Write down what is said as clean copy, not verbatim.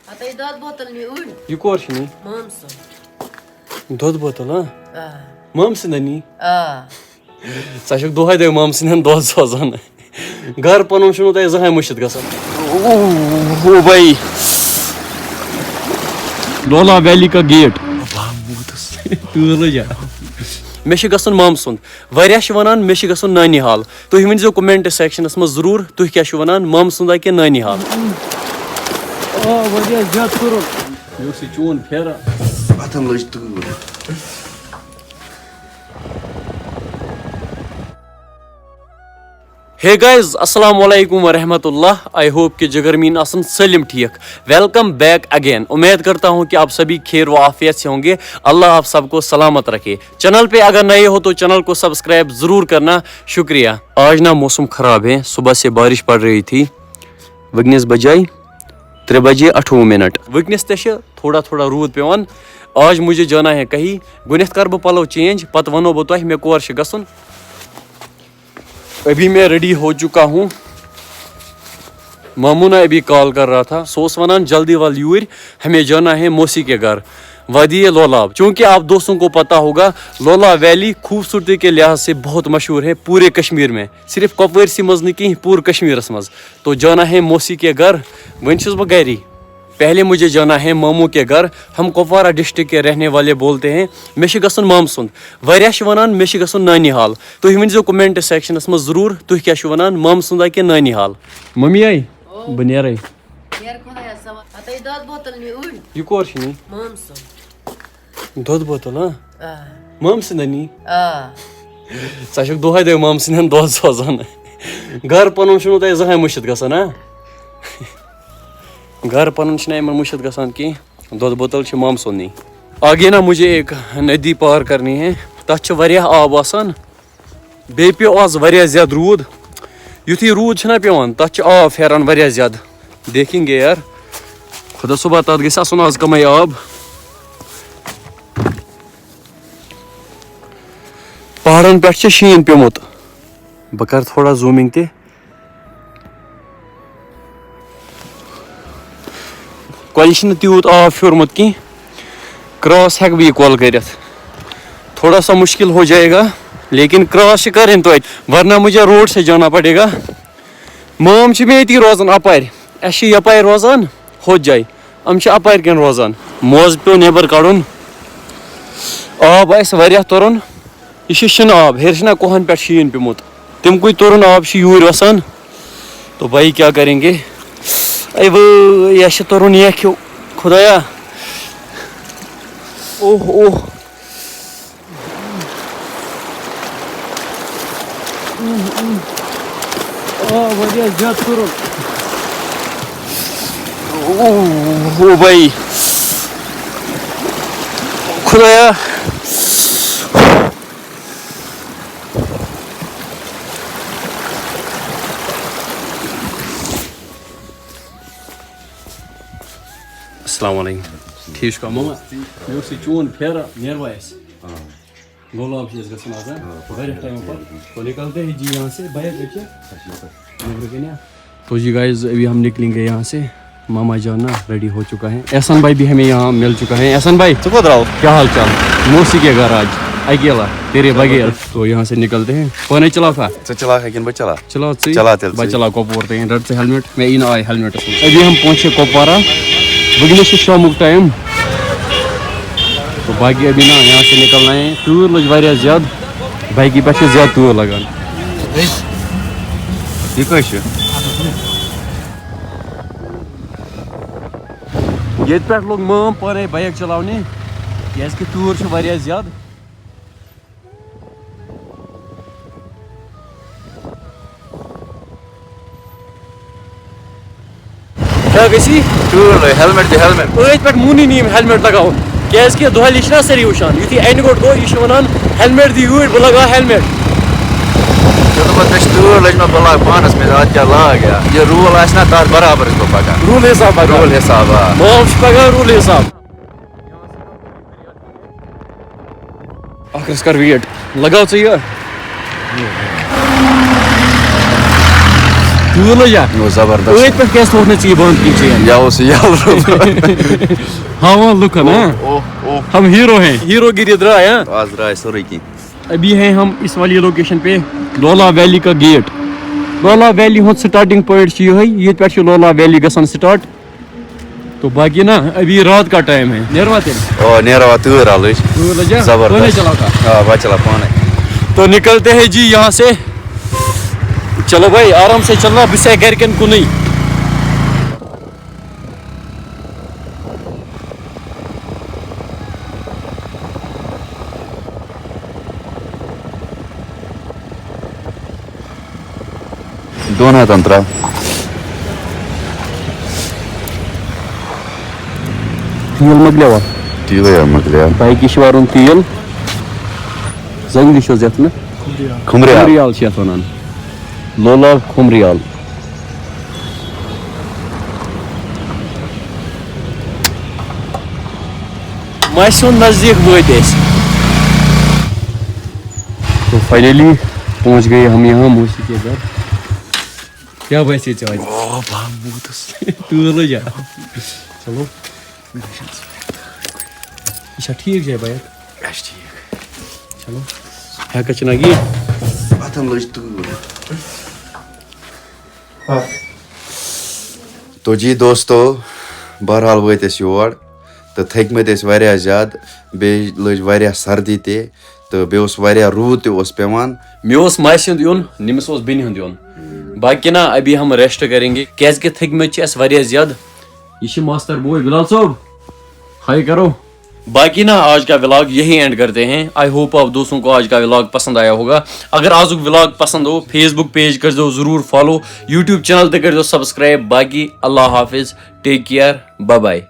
یہ کور چھ نی دود بوتل مام سند نی ژٕ چھکھ دۄہے دۄہے مام سٕنٛدٮ۪ن دۄد سوزان گرٕ پنُن چھُنہٕ تۄہہِ زٕہٕنۍ مٔشِتھ گژھان او بھائی لولا ویلی کا گیٹ تۭر لٔج مےٚ چھُ گژھُن مامہٕ سُنٛد واریاہ چھِ وَنان مےٚ چھُ گژھُن نانی حال تُہۍ ؤنۍزیو کومٮ۪نٛٹ سٮ۪کشنَس منٛز ضروٗر تُہۍ کیٛاہ چھِو وَنان مامہٕ سُنٛد ہا کِنہٕ نانی حال واریاہ زیادٕ کوٚرُن یہِ اوس یہِ چون پھیران اَتھن لٔج تۭر. ہے گائز السلام علیکم ورحمۃ اللہ. آئی ہوپ کہ جگرمین آسن سلم ٹھیک. Welcome back again. امید کرتا ہوں کہ آپ سبھی خیر و عافیت سے ہوں گے. اللہ آپ سب کو سلامت رکھے. چینل پہ اگر نئے ہو تو چینل کو سبسکرائب ضرور کرنا. شکریہ. آج نا موسم خراب ہے. صبح سے بارش پڑ رہی تھی. ونکس بجائے 3:28. ونکس تہ تھوڑا تھوڑا رود پیوان. آج مجھے جانا ہے کہیں. گۄڈنیتھ کر بہ پلو چینج پتہ ونو بہ تۄہہِ مےٚ کور چھُ گژھُن. ابھی میں ریڈی ہو چکا ہوں. مامونا ابھی کال کر رہا تھا. سو اس ونان جلدی وال یور ہمیں جانا ہے موسی کے گھر وادی لولاب. چونکہ آپ دوستوں کو پتا ہوگا لولا ویلی خوبصورتی کے لحاظ سے بہت مشہور ہے پورے کشمیر میں. صرف کپوارسی مز نہیں کہیں پورے کشمیرس مز. تو جانا ہے موسی کے گھر. ون چھس بہ گری. پہلے مجھے جانا ہے ماموں کے گھر. ہم کپوارہ ڈسٹرکٹ کے رہنے والے بولتے ہیں مےٚ چھُ گژھُن مامہٕ سُنٛد. واریاہ چھِ وَنان مےٚ چھُ گژھُن نانی حال. تُہۍ ؤنۍزیو کومٮ۪نٛٹ سٮ۪کشنَس منٛز ضروٗر تُہۍ کیٛاہ چھِو وَنان مامہٕ سُنٛد ہا کِنہٕ نانی حال. ممی آیہِ بہٕ نیرے. یہِ کور چھِ نی دۄد بوتل مامہٕ سٕنٛدۍ نی ژٕ چھکھ دۄہے دۄہے مامہٕ سٕنٛدٮ۪ن دۄد سوزان گرٕ پنُن چھُنہٕ تۄہہِ زٕہٕنۍ مٔشِتھ گژھان گھر پنن چھُنہٕ یِمن مٔشِتھ گژھان کینٛہہ. دۄد بوتل چھِ مامہٕ سُنٛدنٕے. آگے نا مجھے ایک ندی پار کرنی ہے. تتھ چھُ واریاہ آب آسان. بیٚیہِ پیوٚو آز واریاہ زیادٕ روٗد. یُتھُے روٗد چھُنہ پیوان تتھ چھُ آب پھیران واریاہ زیادٕ. دیکھیں گے یار خدا صبح تتھ گژھِ آسُن آز کمٕے آب. پہاڑن پٮ۪ٹھ چھُ شیٖن پیوٚمُت. بہٕ کرٕ تھوڑا زوٗمِنگ تہِ. کۄلہِ چھُنہٕ تیوٗت آب پھیورمُت کینٛہہ. کراس ہٮ۪کہٕ بہٕ یہِ کۄل کٔرِتھ. تھوڑا سا مشکل ہو جائے گا لیکن کراس چھِ کَرٕنۍ توتہِ ورنہ مجھے روڈ سے جانا پڑے گا. مام چھِ مےٚ ییٚتی روزان اپارِ. اَسہِ چھِ یپارِ روزان ہوٚتھ جایہِ. یِم چھِ اپارِ کٮ۪ن روزان. موزٕ پیوٚو نٮ۪بر کڑُن. آب آسہِ واریاہ تُرُن. یہِ چھُ شِنہٕ آب. ہیٚرِ چھُنہ کوہن پٮ۪ٹھ شیٖن پیوٚمُت. تِمکُے تُرُن آب چھُ یوٗرۍ وسان. تو بھائی کیا کریں گے. اے وہ یہ چھُ تُرُن یکھ ہیوٗ خدایا. اوہ اوہ واریاہ زیادٕ تُرُن. او بھائی خدایا. السلام علیکم. ٹھیک چھُکھا ماما. مےٚ اوس یہِ چون پھیران نیروا اَسہِ لولاب چھِ أسۍ گژھان آز واریاہ ٹایم پتہٕ. تو نکلتے ہیں جی یہاں سے باہر دیکھیے نیبر کنیا. تو جی گائز ابھی ہم نکلیں گے یہاں سے. ماما جانا ریڈی ہو چکا ہے. احسان بھائی بھی ہمیں یہاں مل چکا ہے. احسان بھائی کیا حال چال. موسی کے گھر آج اکیلا تیرے بغیر. تو یہاں سے نکلتے ہیں. پانے چلاو تھا چلا ہے کن بہ چلا چلاو بھائی چلا کپوار تین رٹ سے ہیلمٹ میں ای آئے ہیلمٹ. ابھی ہم پہنچے کپوارہ. ونکس شامک ٹائم. تو باقی ابھی نا یہاں سے نکلنا ہے. تۭر لٔج واریاہ زیادٕ. بایکہِ پٮ۪ٹھ چھِ زیادٕ تۭر لگان. یہ کٔژ چھُ ییٚتہِ پٮ۪ٹھ لوگ مام پانے بایک چلاونہِ کیازِ کہِ تۭر چھِ واریاہ زیادٕ. کیٛاہ گژھی تۭر ہیلمٹ دِ ہیلمٹ. أتھۍ پٮ۪ٹھ مونٕے نہٕ یِم ہیلمٹ لگاوُن کیازِ کہِ دۄہلہِ چھِنہ سٲری وٕچھان. یُتھُے اَنہِ گوٚٹ گوٚو یہِ چھُ وَنان ہیلمٹ دی یوٗرۍ بہٕ لگاو ہیلمٹ. مےٚ چھِ تۭر لٔج مےٚ بہٕ لاگہٕ پانس منٛز اتھ کیٛاہ لاگ یہِ روٗل آسہِ نا تتھ برابر چھُس بہٕ پکان. روٗل حساب روٗل حساب آ مام چھُ پکان روٗل حساب. اکھ رس کر ویٹ لگاو ژٕ یہِ تیوٗل لٔجا وہ زبردست أتھۍ پٮ۪ٹھ کیٛازِ تھوٚوُکھ نہٕ ژٕ یہِ بنٛد کِہیٖنۍ چین یا وہ یل ہاوان لُکن ہاں ہم ہیرو ہیں ہیرو گیری درائے ہاں آج درائے سورے کی ابھی ہیں ہم اس والی لوکیشن پہ لولا ویلی کا گیٹ لولا ویلی ہُنٛد سٹارٹنگ پوائنٹ یہے یہ پہ لولا ویلی گژھان سٹارٹ تو باقی نا ابھی رات کا ٹائم ہے نیروا تیل او نیروا تور آلج زبردست چلاتا ہاں بھائی چلا پانے تو نکلتے ہیں جی یہاں سے چلو بھائی آرام سے چلنا بسے گھرکن کو نہیں دونوں تنترا تیل مکلیوا تیلے مکلیا بائکی شوارن تیل زنگلی چھو یتھ نا کھمریا کھمریال چھِ یتھ ونان لولا کھمریال ماسہِ ہُنٛد نزدیٖک وٲتۍ أسۍ تو فائنلی پہنچ گئے ہم یہاں موسی کے گھر کیا باسے ژےٚ وۄنۍ او باموتس تۭر لٔجا چلو یہ چھا ٹھیک جاے بایک اچھا ٹھیک چلو ہیٚکا چھِنا گی اتن لج تور تو جی دوستو بہرحال وٲتۍ أسۍ یور تہٕ تھٔکمٕتۍ ٲسۍ واریاہ زیادٕ بیٚیہِ لٔج واریاہ سردی تہِ تہٕ بیٚیہِ اوس واریاہ روٗد تہِ اوس پیٚوان مےٚ اوس ماسہِ ہُنٛد یُن نٔمِس اوس بیٚنہِ ہُنٛد یُن باقی نا ابھی ہم ریسٹ کریں گے کیازِ کہ تھٔکمٕتۍ چھِ اَسہِ واریاہ زیادٕ یہ چھِ ماستر بوے بلال صٲب ہائی کرو باقی نا آج کا ولاگ یہی اینڈ کرتے ہیں آئی ہوپ آپ دوستوں کو آج کا ولاگ پسند آیا ہوگا اگر آزک ولاگ پسند ہو فیس بک پیج کر دو ضرور فالو یوٹیوب چینل تہ کر دو سبسکرائب باقی اللہ حافظ ٹیک کیئر بائے بائے